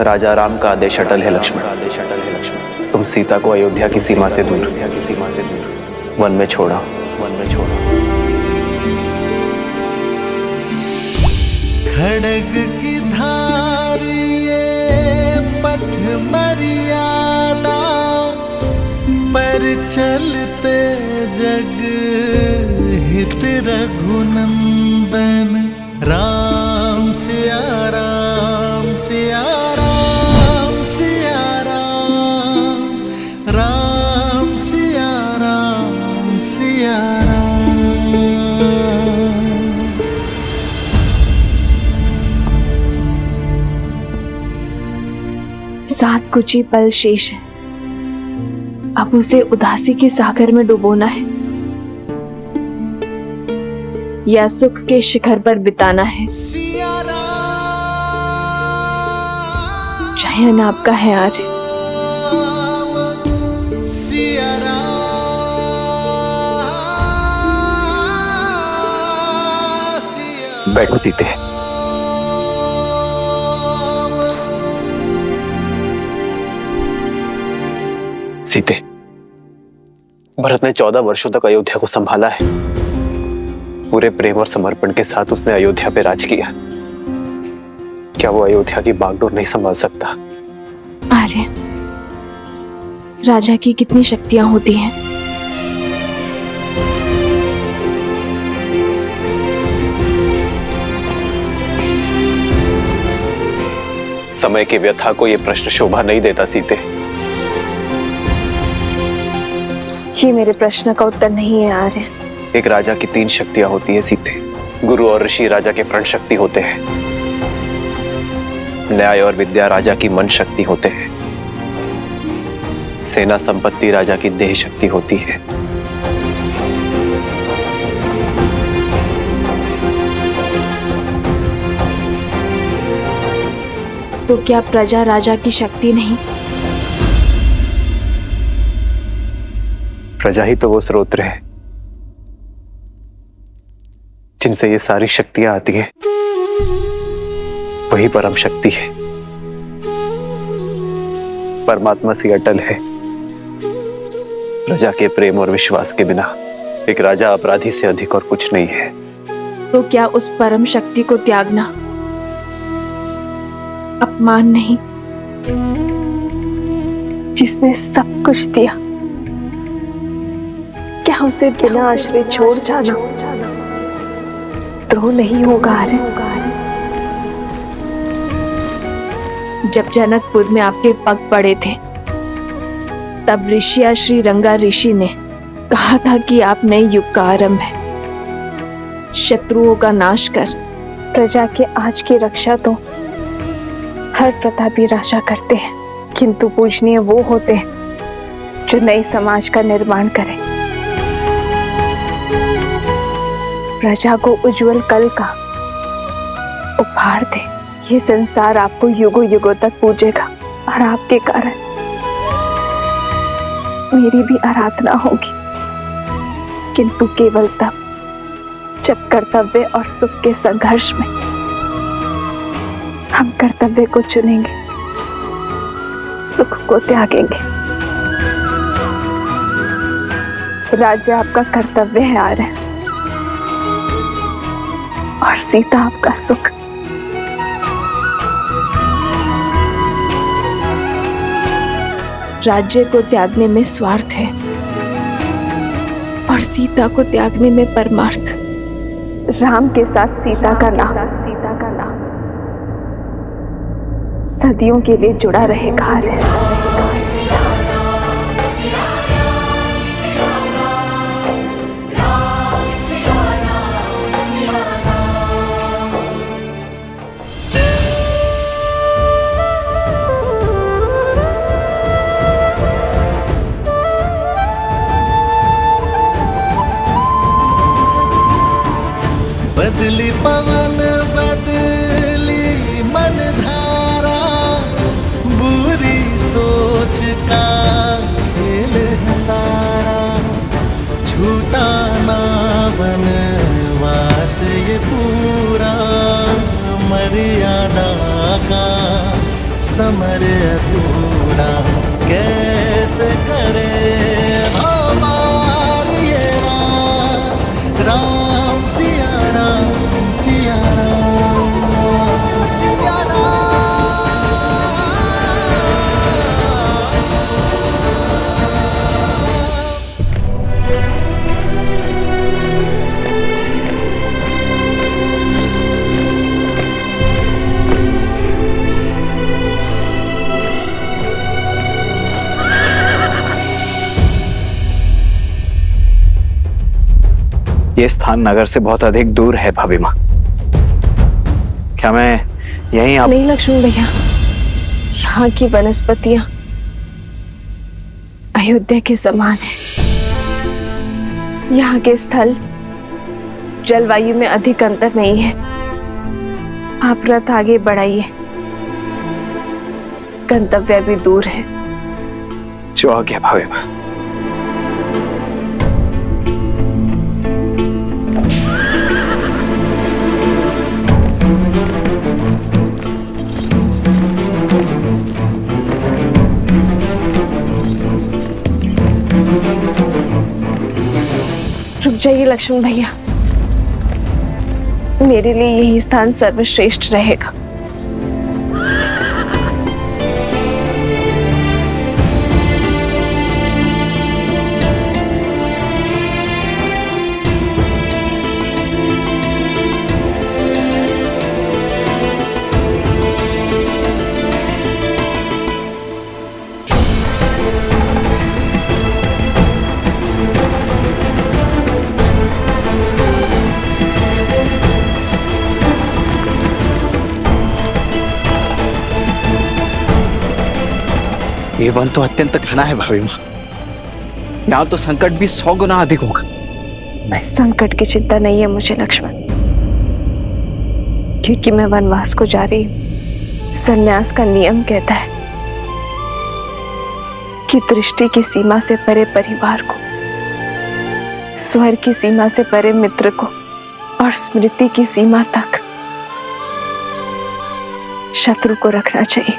राजा राम का आदेश अटल है लक्ष्मण। तुम सीता को अयोध्या की सीमा से दूर वन में छोड़ा। खड़ग की धार ये पथ मर्यादा पर चलते जग हित रघुनंदन। राम सिया राम सिया राम सिया राम, राम सिया राम सिया राम। सात कुछ ही पल शेष है, अब उसे उदासी के सागर में डुबोना है या सुख के शिखर पर बिताना है। चयन आपका है आर्य। बैठो सीते। सीते, भरत ने 14 वर्षों तक अयोध्या को संभाला है। पूरे प्रेम और समर्पण के साथ उसने अयोध्या पे राज किया। क्या वो अयोध्या की बागडोर नहीं संभाल सकता? आर्य, राजा की कितनी शक्तियां होती हैं। समय की व्यथा को यह प्रश्न शोभा नहीं देता सीते। ये मेरे प्रश्न का उत्तर नहीं है आर्य। एक राजा की 3 शक्तियां होती है सीते। गुरु और ऋषि राजा के प्रण शक्ति होते हैं। न्याय और विद्या राजा की मन शक्ति होते हैं। सेना संपत्ति राजा की देह शक्ति होती है। तो क्या प्रजा राजा की शक्ति नहीं? प्रजा ही तो वो स्रोत है जिनसे ये सारी शक्तियां आती हैं। वही परम शक्ति है। परमात्मा सी अटल है। प्रजा के प्रेम और विश्वास के बिना एक राजा अपराधी से अधिक और कुछ नहीं है। तो क्या उस परम शक्ति को त्यागना अपमान नहीं? जिसने सब कुछ दिया, क्या उसे बिना आश्रय छोड़ जाना द्रोह नहीं होगा आर्य? जब जनकपुर में आपके पग पड़े थे, तब ऋषिया श्री रंगा ऋषि ने कहा था कि आप नए युग का आरंभ है। शत्रुओं का नाश कर प्रजा के आज की रक्षा तो हर प्रतापी राजा करते हैं, किंतु पूजनीय वो होते हैं जो नए समाज का निर्माण करें, प्रजा को उज्जवल कल का उपहार दे। ये संसार आपको युगों युगों तक पूजेगा और आपके कारण मेरी भी आराधना होगी, किंतु केवल तब जब कर्तव्य और सुख के संघर्ष में हम कर्तव्य को चुनेंगे, सुख को त्यागेंगे। राज्य आपका कर्तव्य है आर्य, और सीता आपका सुख। राज्य को त्यागने में स्वार्थ है और सीता को त्यागने में परमार्थ। राम के साथ सीता का नाम सदियों के लिए जुड़ा रहेगा आर्य। बदली पवन बदली मन धारा, बुरी सोच का खेल है सारा। छूटा ना वनवास ये पूरा, मर्यादा का समर अधूरा कैसे करे हमार ये राम सिया राम सिया राम सिया राम। ये स्थान नगर से बहुत अधिक दूर है भाभी माँ। क्या मैं यहीं आप नहीं लक्ष्मण भैया, यहाँ की वनस्पतियां अयोध्या के समान है। यहाँ के स्थल जलवायु में अधिक अंतर नहीं है। आप रथ आगे बढ़ाइए, गंतव्य भी दूर है। जो आ गया भाभी माँ। रुक जाइए लक्ष्मण भैया, मेरे लिए यही स्थान सर्वश्रेष्ठ रहेगा। ये वन तो अत्यंत घना है भाभी माँ। यहाँ तो संकट भी 100 गुना अधिक होगा। संकट की चिंता नहीं है मुझे लक्ष्मण, क्योंकि मैं वनवास को जा रही हूँ। संन्यास का नियम कहता है कि दृष्टि की सीमा से परे परिवार को, स्वर की सीमा से परे मित्र को और स्मृति की सीमा तक शत्रु को रखना चाहिए।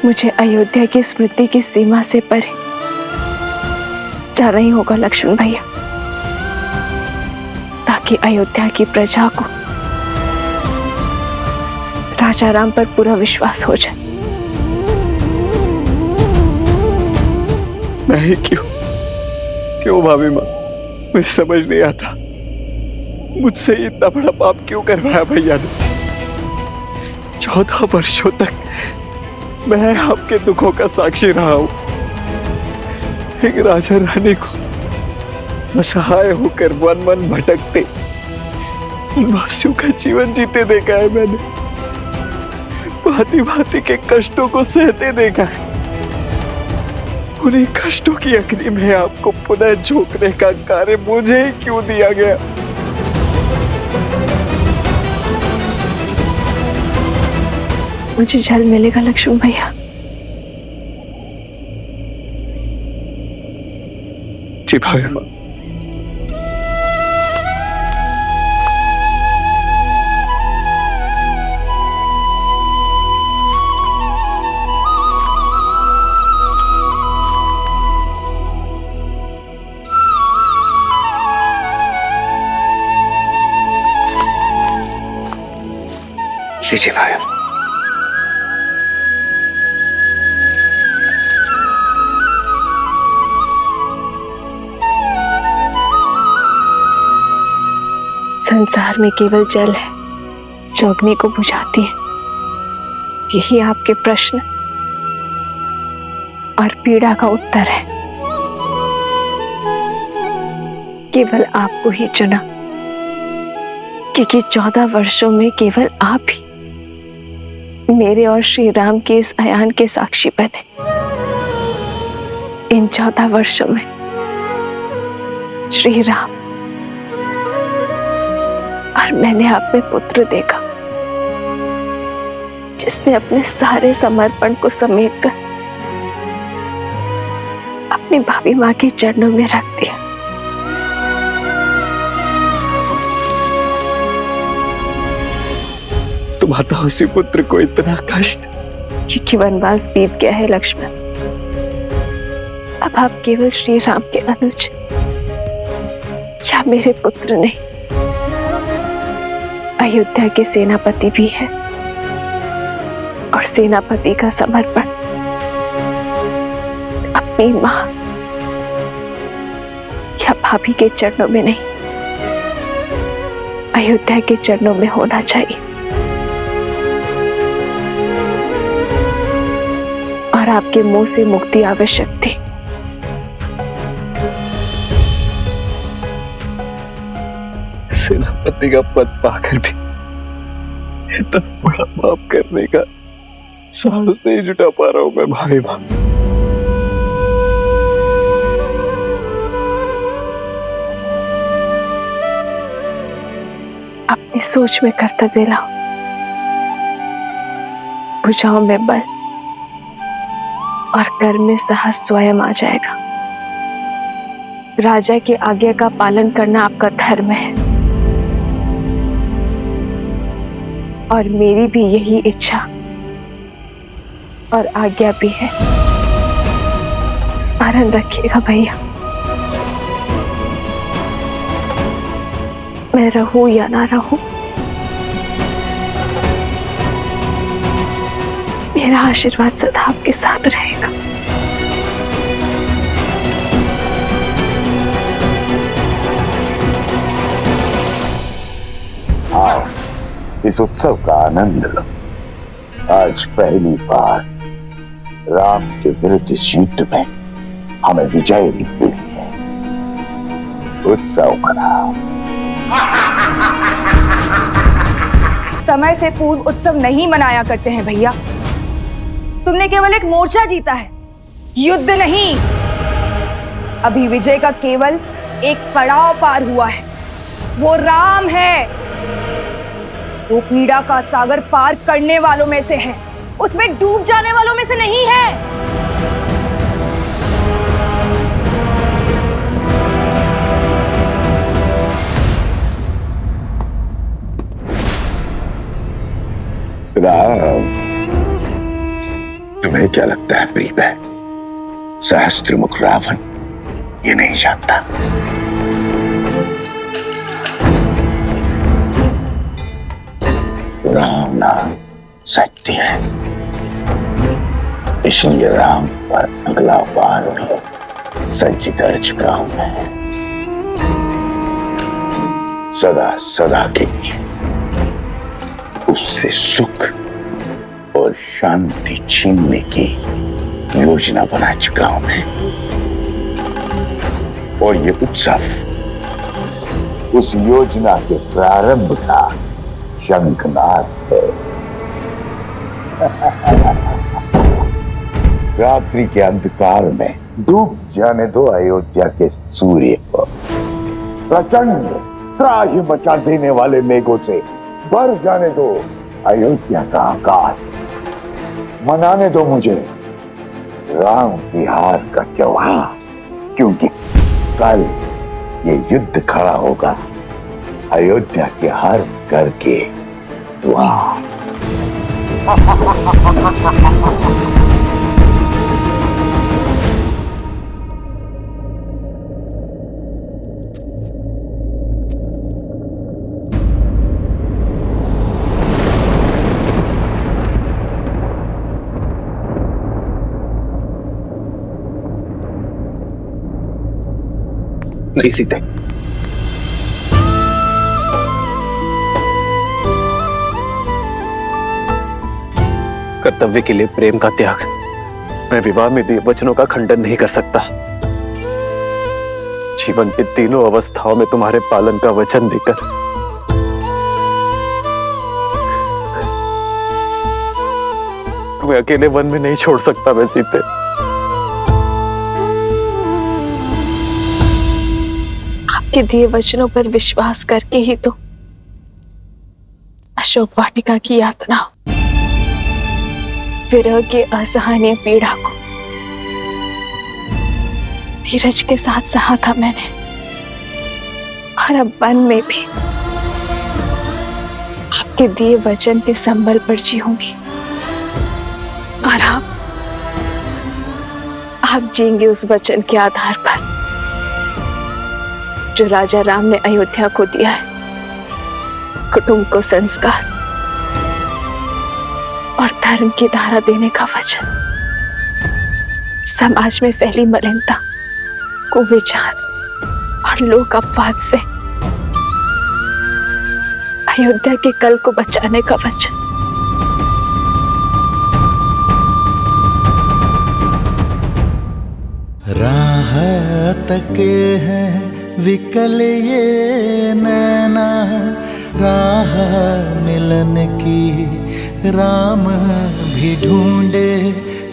मुझे अयोध्या की स्मृति की सीमा से परे जाना ही होगा लक्ष्मण भैया, ताकि अयोध्या की प्रजा को राजा राम पर पूरा विश्वास हो जाए। मैं क्यों भाभी माँ, मुझे समझ नहीं आता मुझसे इतना बड़ा पाप क्यों करवाया भैया ने। 14 वर्षों तक मैं आपके दुखों का साक्षी रहा हूं। एक राजा रानी को असहाय होकर वन वन भटकते वनवासियों का जीवन जीते देखा है मैंने। भांति भांति के कष्टों को सहते देखा है। उन्हीं कष्टों की अग्नि में आपको पुनः झोंकने का कार्य मुझे ही क्यों दिया गया। मुझे जल मिलेगा लक्ष्मण भैया। जी भाभी माँ। लीजिए भाई। संसार में केवल जल है जो अग्नि को बुझाती है। यही आपके प्रश्न और पीड़ा का उत्तर है। केवल आपको ही चुना, क्योंकि 14 वर्षों में केवल आप ही मेरे और श्री राम के इस अयान के साक्षी बने। इन 14 वर्षों में श्री राम और मैंने आप में पुत्र देखा, जिसने अपने सारे समर्पण को समेटकर अपनी भाभी माँ के चरणों में रख दिया। माता पुत्र को इतना कष्ट। क्योंकि वनवास बीत गया है लक्ष्मण। अब आप केवल श्री राम के अनुज या मेरे पुत्र नहीं, अयोध्या के सेनापति भी है। और सेनापति का समर्पण अपनी मां या भाभी के चरणों में नहीं, अयोध्या के चरणों में होना चाहिए। और आपके मुंह से मुक्ति आवश्यक थी। सेनापति का पद पाकर भी इतना बड़ा पाप करने का साहस नहीं जुटा पा रहा हूं मैं भाभी मां। अपनी सोच में कर्तव्य लाओ, भुजाओं में बल और कर्म में साहस स्वयं आ जाएगा। राजा की आज्ञा का पालन करना आपका धर्म है और मेरी भी यही इच्छा और आज्ञा भी है। स्मरण रखिएगा भैया, मैं रहूं या ना रहूं, मेरा आशीर्वाद सदा आपके साथ रहेगा। आओ, इस उत्सव का आनंद लो। आज पहली बार राम के विरुद्ध इस युद्ध में हमें विजय मिली है। उत्सव मनाओ। समय से पूर्व उत्सव नहीं मनाया करते हैं भैया। तुमने केवल एक मोर्चा जीता है, युद्ध नहीं। अभी विजय का केवल एक पड़ाव पार हुआ है, वो राम है। वो पीड़ा का सागर पार करने वालों में से है, उसमें डूब जाने वालों में से नहीं है। राम, तुम्हें क्या लगता है प्रिय बहन, सहस्त्रमुख रावण ये नहीं जानता। राम नाम सत्य है, इसलिए राम पर अगला बार भी सच कर चुका हूं मैं। सदा सदा के लिए उससे सुख और शांति छीनने की योजना बना चुका हूं मैं। और ये उत्सव उस योजना के प्रारंभ का शंखनाद है। रात्रि के अंधकार में डूब जाने दो अयोध्या के सूर्य को। प्रचंड त्राहि मचा देने वाले मेघों से भर जाने दो अयोध्या का आकाश। मनाने दो मुझे राम की हार का त्योहार, क्योंकि कल ये युद्ध खड़ा होगा अयोध्या के हर घर के द्वार। नहीं सीते, कर्तव्य के लिए प्रेम का त्याग, मैं विवाह में दिए वचनों का खंडन नहीं कर सकता। जीवन की तीनों अवस्थाओं में तुम्हारे पालन का वचन देकर तुम्हें अकेले वन में नहीं छोड़ सकता मैं सीते। आपके दिए वचनों पर विश्वास करके ही तो अशोक वाटिका की यातना, विरह की असहनीय पीड़ा को धीरज के साथ सहा था मैंने। और अब वन में भी आपके दिए वचन के संबल पर जीऊंगी और आप जिएंगे उस वचन के आधार पर जो राजा राम ने अयोध्या को दिया है, कुटुंब को संस्कार और धर्म की धारा देने का वचन। समाज में फैली मलिनता, कुविचार और लोक अपवाद से अयोध्या के कल को बचाने का वचन। राह तके हैं विकल ये नैना, राह मिलन की राम भी ढूंढे,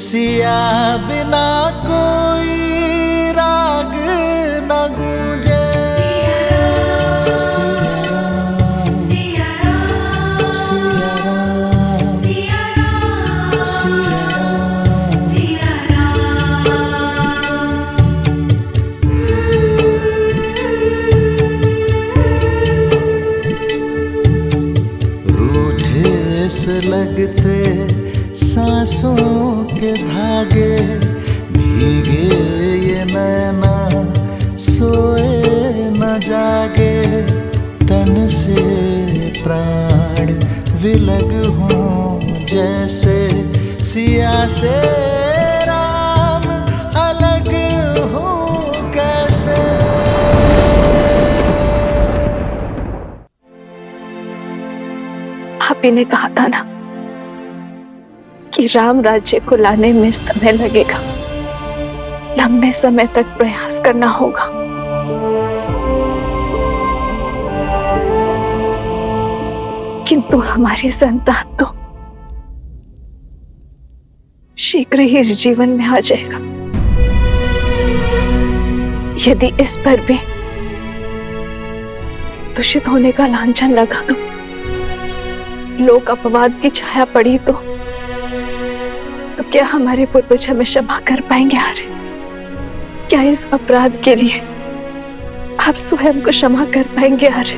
सिया बिना कोई राग न गूंजे। सिया राम, सिया राम, सिया राम, सिया राम, सिया राम, सिया से लगते सांसों के धागे, भीगे ये नैना सोए न जागे, तन से प्राण विलग हों जैसे, सिया से राम अलग हो कैसे। आप ही ने कहा था ना कि राम राज्य को लाने में समय लगेगा, लंबे समय तक प्रयास करना होगा। किंतु हमारी संतान तो शीघ्र ही इस जीवन में आ जाएगा। यदि इस पर भी दूषित होने का लांछन लगा तो, लोक अपवाद की छाया पड़ी तो क्या हमारे पूर्वज हमें क्षमा कर पाएंगे? आर्य, क्या इस अपराध के लिए आप स्वयं को क्षमा कर पाएंगे? आर्य,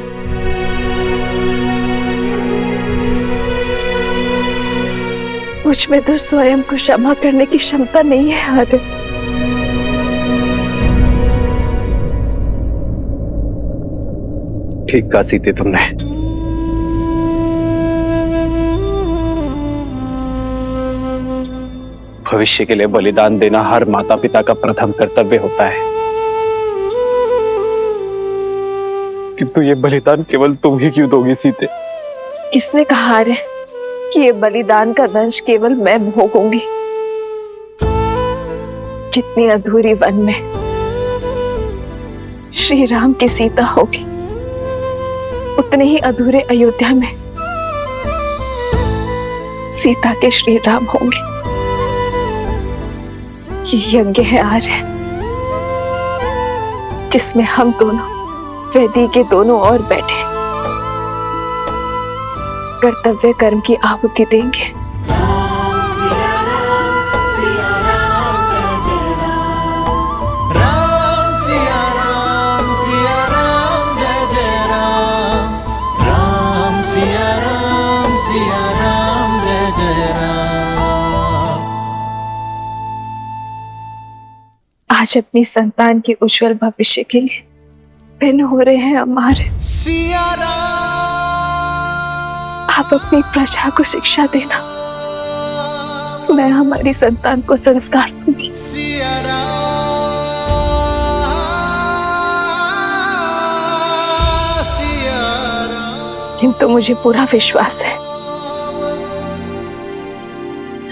मुझ में तो स्वयं को क्षमा करने की क्षमता नहीं है। आर्य, ठीक कहा सीते तुमने। भविष्य के लिए बलिदान देना हर माता पिता का प्रथम कर्तव्य होता है, किंतु ये बलिदान केवल तुम ही क्यों दोगी सीते? किसने कहा रे कि ये बलिदान का दंश केवल मैं भोगूंगी? जितनी अधूरी वन में श्री राम की सीता होगी, उतने ही अधूरे अयोध्या में सीता के श्री राम होंगे। ये यज्ञ है आर्य, जिसमें हम दोनों वेदी के दोनों ओर बैठे कर्तव्य कर्म की आहुति देंगे। राम सिया राम जय जय राम, राम सिया राम जय जय राम। आज अपनी संतान के उज्जवल भविष्य के लिए भिन्न हो रहे हैं हमारे। सिया राम, आप अपनी प्रजा को शिक्षा देना, मैं हमारी संतान को संस्कार दूंगी। सिया राम, सिया राम। किंतु मुझे पूरा विश्वास है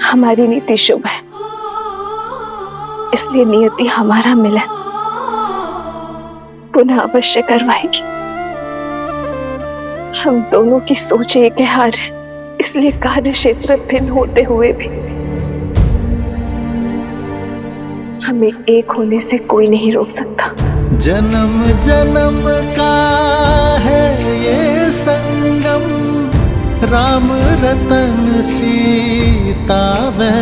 हमारी नीति शुभ है, इसलिए नियति हमारा मिलन पुनः अवश्य करवाएगी। हम दोनों की सोच एक है आर्य, इसलिए कार्य क्षेत्र भिन्न होते हुए भी हमें एक होने से कोई नहीं रोक सकता। जन्म जन्म का है ये संगम, राम रतन सीता वह